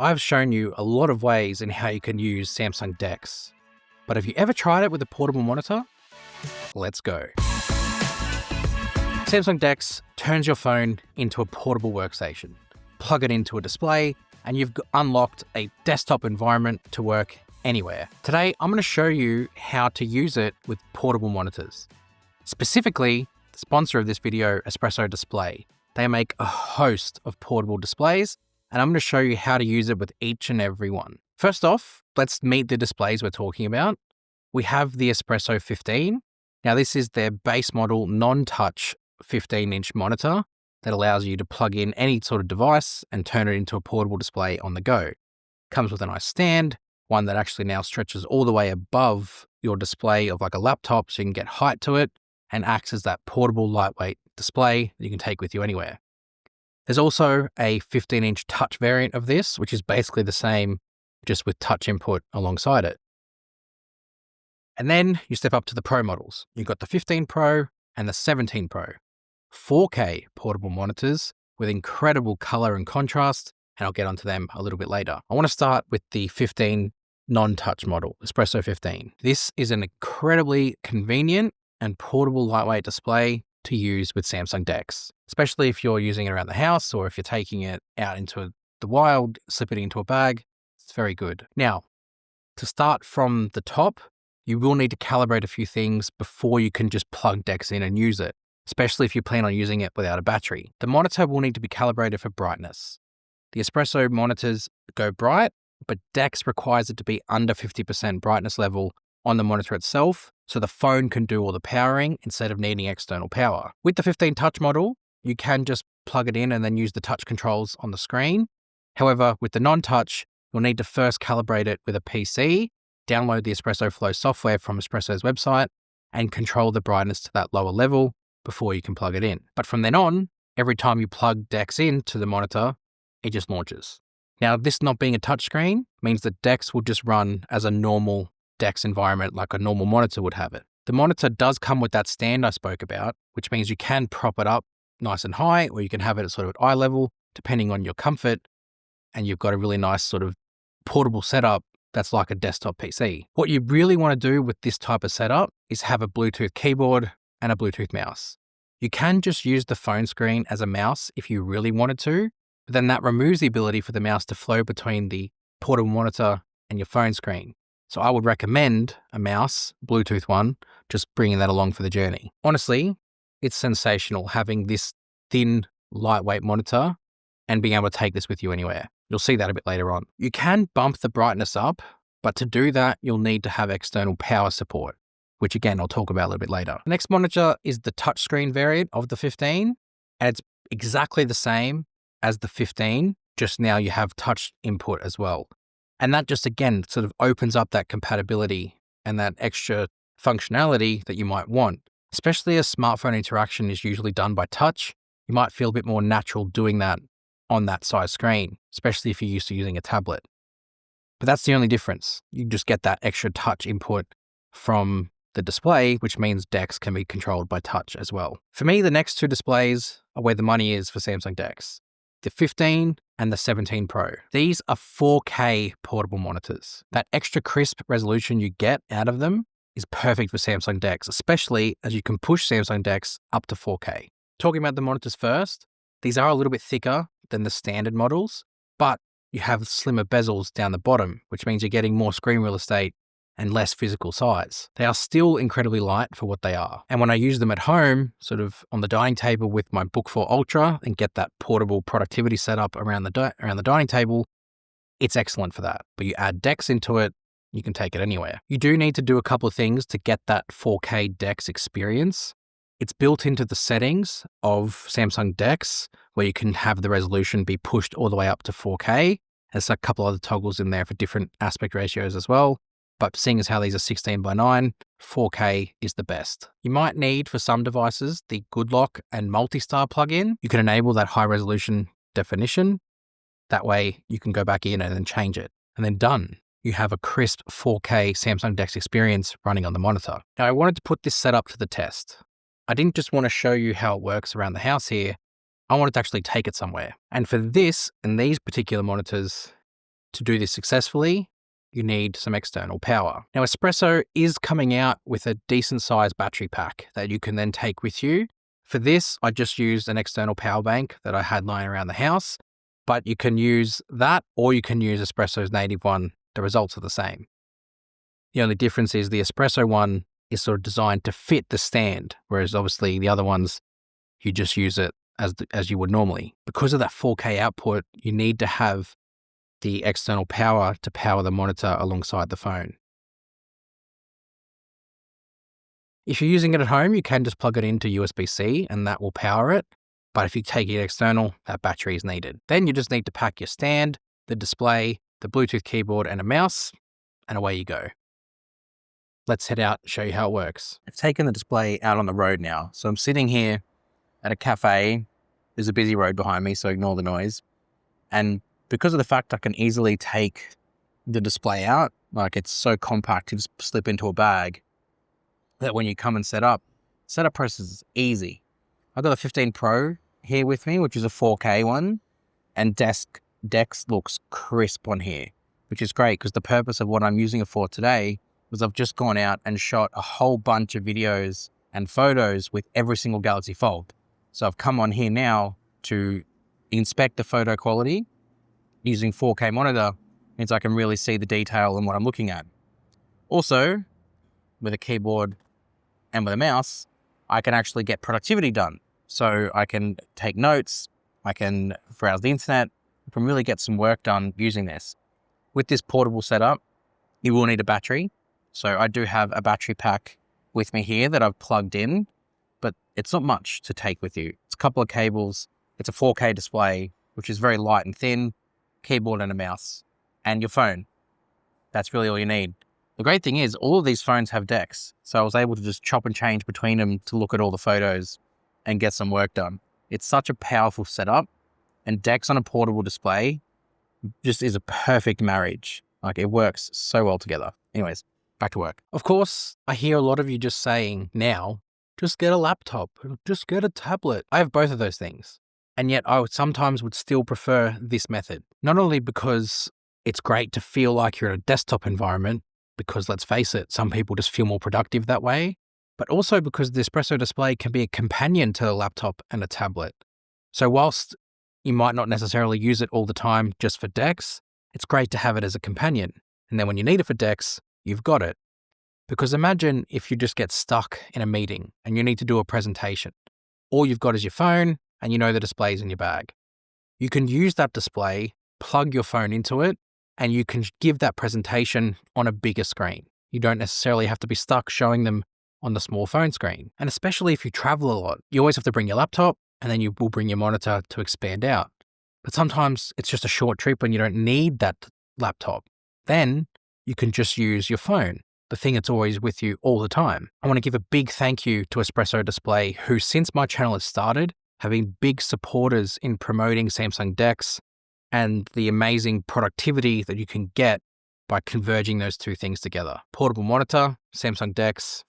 I've shown you a lot of ways in how you can use Samsung DeX, but have you ever tried it with a portable monitor? Let's go. Samsung DeX turns your phone into a portable workstation. Plug it into a display, and you've unlocked a desktop environment to work anywhere. Today, I'm going to show you how to use it with portable monitors. Specifically, the sponsor of this video, Espresso Display. They make a host of portable displays, and I'm going to show you how to use it with each and every one. First off, let's meet the displays we're talking about. We have the Espresso 15. Now, this is their base model non-touch 15-inch monitor that allows you to plug in any sort of device and turn it into a portable display on the go. Comes with a nice stand, one that actually now stretches all the way above your display of like a laptop so you can get height to it, and acts as that portable lightweight display that you can take with you anywhere. There's also a 15-inch touch variant of this, which is basically the same, just with touch input alongside it. And then you step up to the Pro models. You've got the 15 Pro and the 17 Pro. 4K portable monitors with incredible color and contrast, and I'll get onto them a little bit later. I want to start with the 15 non-touch model, Espresso 15. This is an incredibly convenient and portable lightweight display to use with Samsung DeX, especially if you're using it around the house or if you're taking it out into the wild, slip it into a bag. It's very good. Now, to start from the top, you will need to calibrate a few things before you can just plug DeX in and use it, especially if you plan on using it without a battery. The monitor will need to be calibrated for brightness. The Espresso monitors go bright, but DeX requires it to be under 50% brightness level on the monitor itself, so the phone can do all the powering instead of needing external power. With the 15 touch model, you can just plug it in and then use the touch controls on the screen. However, with the non-touch, you'll need to first calibrate it with a PC, download the Espresso Flow software from Espresso's website, and control the brightness to that lower level before you can plug it in. But from then on, every time you plug DeX into the monitor, it just launches. Now, this not being a touchscreen means that DeX will just run as a normal DeX environment like a normal monitor would have it. The monitor does come with that stand I spoke about, which means you can prop it up nice and high, or you can have it at sort of at eye level, depending on your comfort, and you've got a really nice sort of portable setup that's like a desktop PC. What you really want to do with this type of setup is have a Bluetooth keyboard and a Bluetooth mouse. You can just use the phone screen as a mouse if you really wanted to, but then that removes the ability for the mouse to flow between the portable monitor and your phone screen. So I would recommend a mouse, Bluetooth one, just bringing that along for the journey. Honestly, it's sensational having this thin, lightweight monitor and being able to take this with you anywhere. You'll see that a bit later on. You can bump the brightness up, but to do that, you'll need to have external power support, which again, I'll talk about a little bit later. The next monitor is the touchscreen variant of the 15, and it's exactly the same as the 15, just now you have touch input as well. And that just, again, sort of opens up that compatibility and that extra functionality that you might want. Especially as smartphone interaction is usually done by touch, you might feel a bit more natural doing that on that size screen, especially if you're used to using a tablet. But that's the only difference. You just get that extra touch input from the display, which means DeX can be controlled by touch as well. For me, the next two displays are where the money is for Samsung DeX. The 15 and the 17 Pro. These are 4K portable monitors. That extra crisp resolution you get out of them is perfect for Samsung DeX, especially as you can push Samsung DeX up to 4K. Talking about the monitors first, these are a little bit thicker than the standard models, but you have slimmer bezels down the bottom, which means you're getting more screen real estate and less physical size. They are still incredibly light for what they are. And when I use them at home, sort of on the dining table with my Book 4 Ultra and get that portable productivity setup around the dining table, it's excellent for that. But you add DeX into it, you can take it anywhere. You do need to do a couple of things to get that 4K DeX experience. It's built into the settings of Samsung DeX, where you can have the resolution be pushed all the way up to 4K. There's a couple other toggles in there for different aspect ratios as well. But seeing as how these are 16:9, 4K is the best. You might need, for some devices, the Good Lock and Multi-Star plugin. You can enable that high resolution definition. That way you can go back in and then change it. And then done. You have a crisp 4K Samsung DeX experience running on the monitor. Now, I wanted to put this setup to the test. I didn't just want to show you how it works around the house here. I wanted to actually take it somewhere. And for this and these particular monitors, To do this successfully, you need some external power. Now, Espresso is coming out with a decent sized battery pack that you can then take with you. For this, I just used an external power bank that I had lying around the house, but you can use that or you can use Espresso's native one. The results are the same. The only difference is the Espresso one is sort of designed to fit the stand, whereas obviously the other ones, you just use it as you would normally. Because of that 4K output, you need to have the external power to power the monitor alongside the phone. If you're using it at home, you can just plug it into USB-C and that will power it. But if you take it external, that battery is needed. Then you just need to pack your stand, the display, the Bluetooth keyboard and a mouse, and away you go. Let's head out and show you how it works. I've taken the display out on the road now. So I'm sitting here at a cafe. There's a busy road behind me, so ignore the noise. And because of the fact I can easily take the display out, like it's so compact to just slip into a bag, that when you come and setup process is easy. I've got the 15 Pro here with me, which is a 4K one, and DeX looks crisp on here, which is great because the purpose of what I'm using it for today was I've just gone out and shot a whole bunch of videos and photos with every single Galaxy Fold. So I've come on here now to inspect the photo quality. Using 4K monitor means I can really see the detail in what I'm looking at. Also, with a keyboard and with a mouse, I can actually get productivity done. So I can take notes, I can browse the internet, I can really get some work done using this. With this portable setup, you will need a battery. So I do have a battery pack with me here that I've plugged in, but it's not much to take with you. It's a couple of cables, it's a 4K display, which is very light and thin, keyboard and a mouse, and your phone. That's really all you need. The great thing is all of these phones have DeX, so I was able to just chop and change between them to look at all the photos and get some work done. It's such a powerful setup, and DeX on a portable display just is a perfect marriage. Like it works so well together. Anyways, back to work. Of course, I hear a lot of you just saying now, just get a laptop, just get a tablet. I have both of those things. And yet I sometimes would still prefer this method, not only because it's great to feel like you're in a desktop environment, because let's face it, some people just feel more productive that way, but also because the Espresso display can be a companion to a laptop and a tablet. So whilst you might not necessarily use it all the time just for DeX, it's great to have it as a companion. And then when you need it for DeX, you've got it. Because imagine if you just get stuck in a meeting and you need to do a presentation. All you've got is your phone, and you know the display's in your bag. You can use that display, plug your phone into it, and you can give that presentation on a bigger screen. You don't necessarily have to be stuck showing them on the small phone screen. And especially if you travel a lot, you always have to bring your laptop, and then you will bring your monitor to expand out. But sometimes it's just a short trip and you don't need that laptop. Then you can just use your phone, the thing that's always with you all the time. I want to give a big thank you to Espresso Display, who since my channel has started, have been big supporters in promoting Samsung DeX and the amazing productivity that you can get by converging those two things together. Portable monitor, Samsung DeX,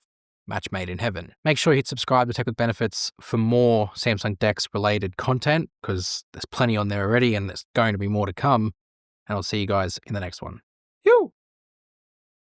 match made in heaven. Make sure you hit subscribe to Tech with Benefits for more Samsung DeX related content, because there's plenty on there already and there's going to be more to come. And I'll see you guys in the next one. Yoo!